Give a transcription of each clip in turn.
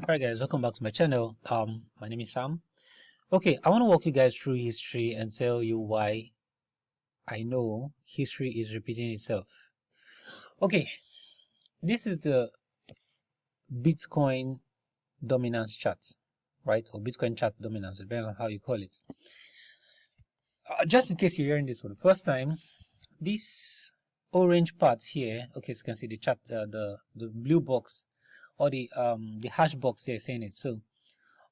Alright guys, welcome back to my channel. My name is Sam. Okay, I want to walk you guys through history and tell you why I know history is repeating itself. Okay, this is the Bitcoin dominance chart, right? Or Bitcoin chart dominance, depending on how you call it. Just in case you're hearing this for the first time, this orange part here, okay, so you can see the chart, the blue box or the hash box here saying it. So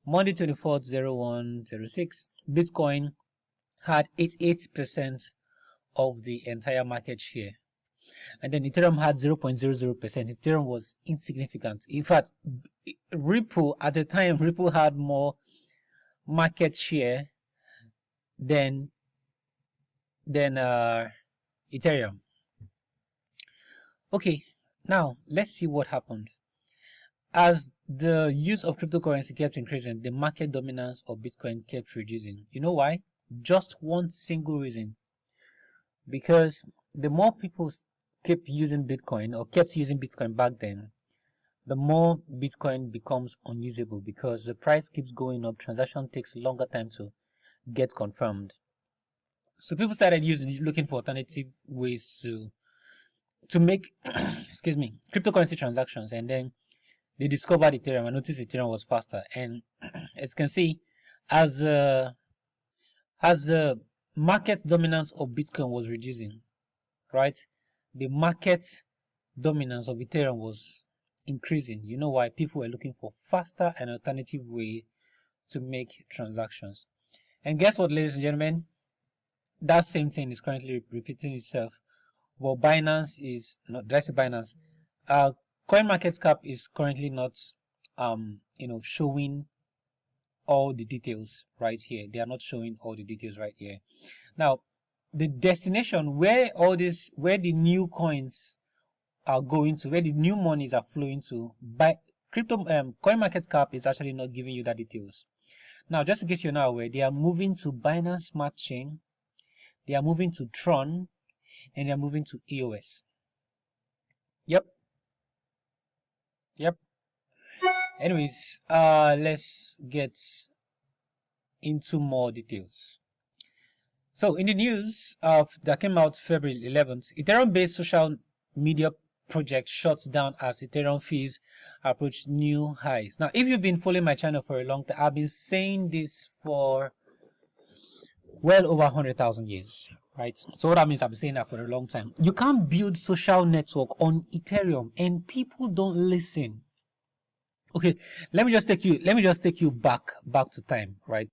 Monday 24th 01/06, Bitcoin had 88% of the entire market share, and then Ethereum had 0.00%. Ethereum was insignificant. In fact, Ripple at the time, Ripple had more market share than Ethereum. Okay, now let's see what happened. As the use of cryptocurrency kept increasing, the market dominance of Bitcoin kept reducing. You know why? Just one single reason. Because the more people kept using Bitcoin or kept using Bitcoin back then, the more Bitcoin becomes unusable because the price keeps going up. Transaction takes a longer time to get confirmed. So people started looking for alternative ways to make excuse me, cryptocurrency transactions, and then they discovered Ethereum and noticed Ethereum was faster. And as you can see, as the market dominance of Bitcoin was reducing, right, the market dominance of Ethereum was increasing. You know why? People were looking for faster and alternative way to make transactions. And guess what, ladies and gentlemen? That same thing is currently repeating itself. Well, Binance is not, did I say Binance? CoinMarketCap is currently not showing all the details right here. They are not showing all the details right here. Now, the destination where the new coins are going to, where the new monies are flowing to, by crypto CoinMarketCap is actually not giving you that details. Now, just in case you're not aware, they are moving to Binance Smart Chain, they are moving to Tron, and they are moving to EOS. Yep. Anyways, let's get into more details. So in the news that came out February 11th, Ethereum-based social media project shuts down as Ethereum fees approach new highs. Now, if you've been following my channel for a long time, I've been saying this for well over 100,000 years, right? So what that means, I've been saying that for a long time. You can't build social network on Ethereum, and people don't listen. Okay, let me just take you back to time, right?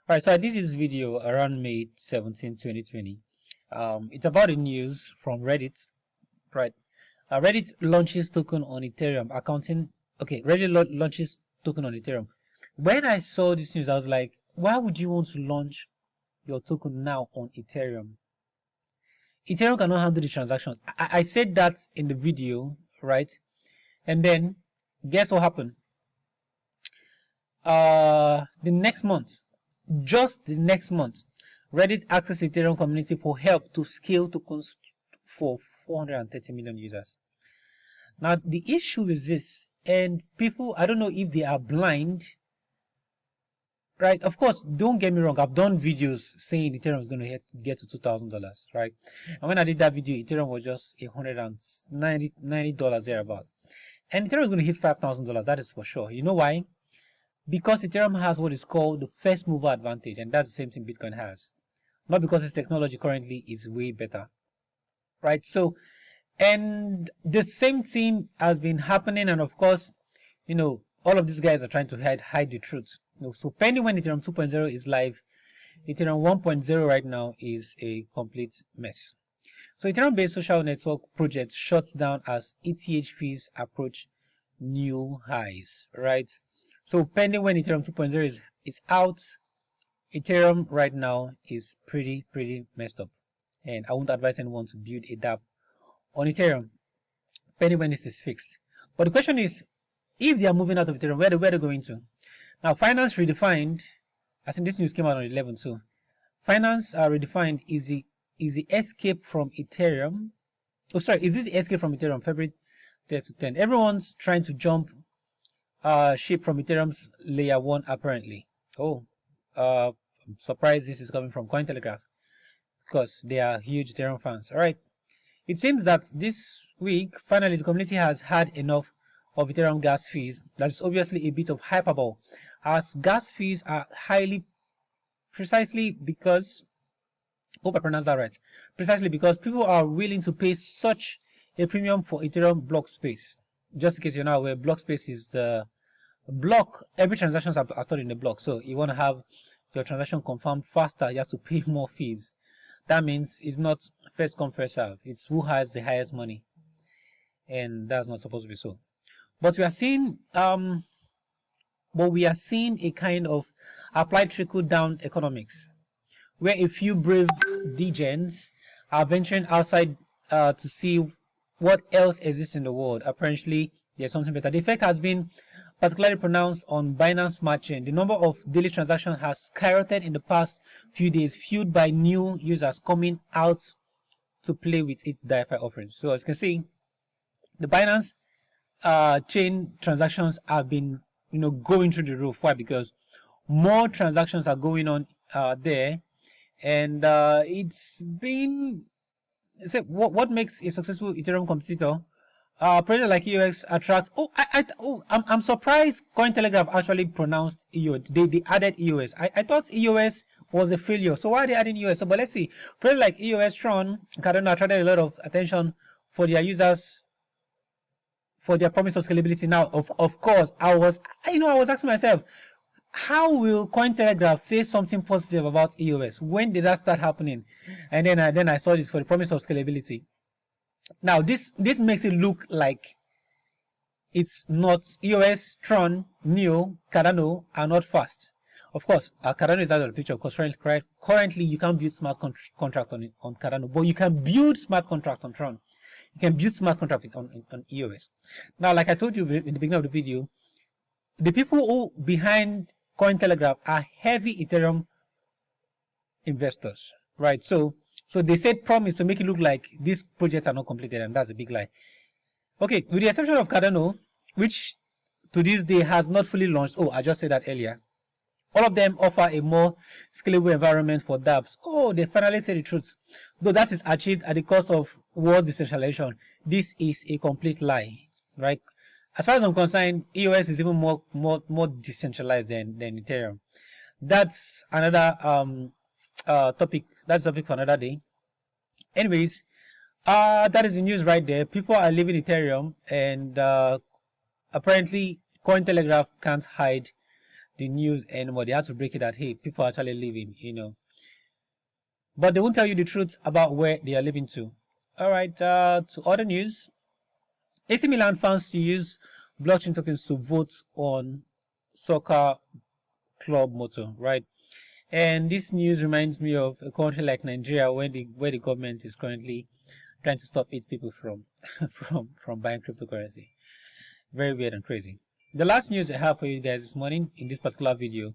All right, so I did this video around May 17, 2020. It's about the news from Reddit, right? Reddit launches token on Ethereum, Reddit launches token on Ethereum. When I saw this news, I was like, why would you want to launch your token now on Ethereum? Ethereum cannot handle the transactions. I said that in the video, right? And then guess what happened? The next month, just the next month, Reddit asked the Ethereum community for help to scale tokens for 430 million users. Now the issue is this, and people, I don't know if they are blind, right? Of course, don't get me wrong, I've done videos saying Ethereum is going to get to $2,000, right? And when I did that video, Ethereum was just $190 thereabouts, and Ethereum is going to hit $5,000. That is for sure. You know why? Because Ethereum has what is called the first mover advantage, and that's the same thing Bitcoin has. Not because its technology currently is way better, right? So, and the same thing has been happening, and of course, all of these guys are trying to hide the truth. So pending when Ethereum 2.0 is live, Ethereum 1.0 right now is a complete mess. So Ethereum-based social network project shuts down as ETH fees approach new highs, right? So pending when Ethereum 2.0 is out, Ethereum right now is pretty messed up, and I won't advise anyone to build a Dapps on Ethereum pending when this is fixed. But the question is, if they are moving out of Ethereum, where are they going to? Now, Finance Redefined, I think this news came out on 11 too. Finance Redefined is the escape from Ethereum. Oh, sorry, is this escape from Ethereum? February 3 to 10. Everyone's trying to jump shipped from Ethereum's layer 1 apparently. Oh, I'm surprised this is coming from Cointelegraph because they are huge Ethereum fans. All right. It seems that this week, finally, the community has had enough of Ethereum gas fees. That's obviously a bit of hyperbole, as gas fees are highly, precisely because, hope I pronounced that right, precisely because people are willing to pay such a premium for Ethereum block space. Just in case you're not aware, block space is the block. Every transactions are stored in the block, so you want to have your transaction confirmed faster, you have to pay more fees. That means it's not first come first serve, it's who has the highest money, and that's not supposed to be so. But we are seeing a kind of applied trickle down economics, where a few brave degens are venturing outside to see what else exists in the world. Apparently there's something better. The effect has been particularly pronounced on Binance Smart Chain. The number of daily transactions has skyrocketed in the past few days, fueled by new users coming out to play with its DeFi offerings. So as you can see, the Binance chain transactions have been going through the roof. Why? Because more transactions are going on there, and it's been what makes a successful Ethereum competitor. Project like EOS attracts. I'm surprised Cointelegraph actually pronounced EOS. They added EOS. I thought EOS was a failure. So why are they adding EOS? So, but let's see. Project like EOS, Tron, Cardano attracted a lot of attention for their users, for their promise of scalability. Now, of course, I was asking myself, how will Cointelegraph say something positive about EOS? When did that start happening? And then I saw this for the promise of scalability. Now this makes it look like it's not. EOS, Tron, Neo, Cardano are not fast. Of course, Cardano is out of the picture because currently you can't build smart contract on Cardano, but you can build smart contract on Tron. You can build smart contract on EOS. Now, like I told you in the beginning of the video, the people who behind Cointelegraph are heavy Ethereum investors, right? So they said promise to make it look like these projects are not completed, and that's a big lie. Okay, with the exception of Cardano, which to this day has not fully launched. Oh, I just said that earlier. All of them offer a more scalable environment for Dapps. Oh, they finally said the truth. Though that is achieved at the cost of world decentralization. This is a complete lie, right? As far as I'm concerned, EOS is even more decentralized than Ethereum. That's another topic. That's a topic for another day. Anyways, that is the news right there. People are leaving Ethereum, and apparently Cointelegraph can't hide the news anymore. They have to break it that hey, people are actually leaving, but they won't tell you the truth about where they are leaving to. All right, to other news. AC Milan fans to use blockchain tokens to vote on soccer club motto, right? And this news reminds me of a country like Nigeria, where the government is currently trying to stop its people from from buying cryptocurrency. Very weird and crazy. The last news I have for you guys this morning in this particular video: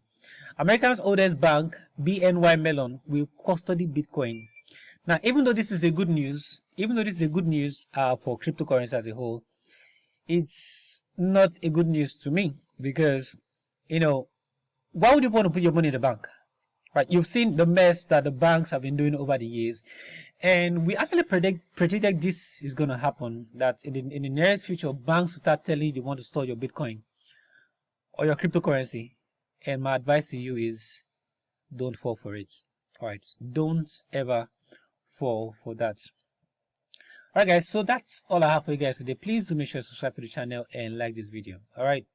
America's oldest bank, BNY Mellon, will custody Bitcoin. Now, even though this is a good news, for cryptocurrency as a whole, it's not a good news to me because, why would you want to put your money in the bank? Right? You've seen the mess that the banks have been doing over the years, and we actually predicted this is going to happen. That in the nearest future, banks will start telling you they want to store your Bitcoin or your cryptocurrency. And my advice to you is, don't fall for it. All right? Don't ever fall for that. Alright guys, so that's all I have for you guys today. Please do make sure to subscribe to the channel and like this video. Alright.